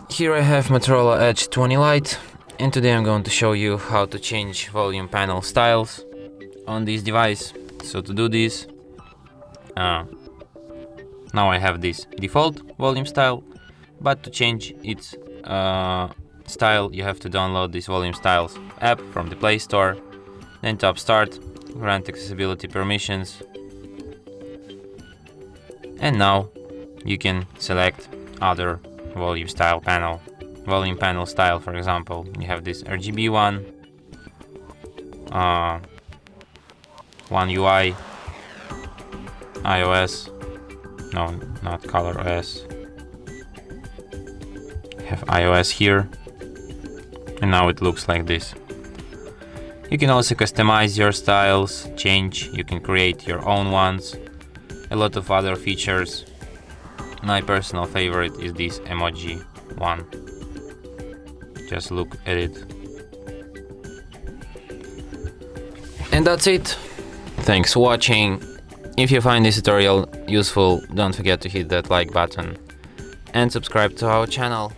Here I have Motorola Edge 20 Lite, and today I'm going to show you how to change volume panel styles on this device. So to do this, now I have this default volume style, but to change its style you have to download this Volume Styles app from the Play Store, then tap Start, grant accessibility permissions, and now you can select other volume panel style. For example, you have this RGB one, One UI, iOS, no, not Color OS. You have iOS here, and now it looks like this. You can also customize your styles, you can create your own ones, a lot of other features. My personal favorite is this emoji one. Just look at it. And that's it. Thanks for watching. If you find this tutorial useful, don't forget to hit that like button and subscribe to our channel.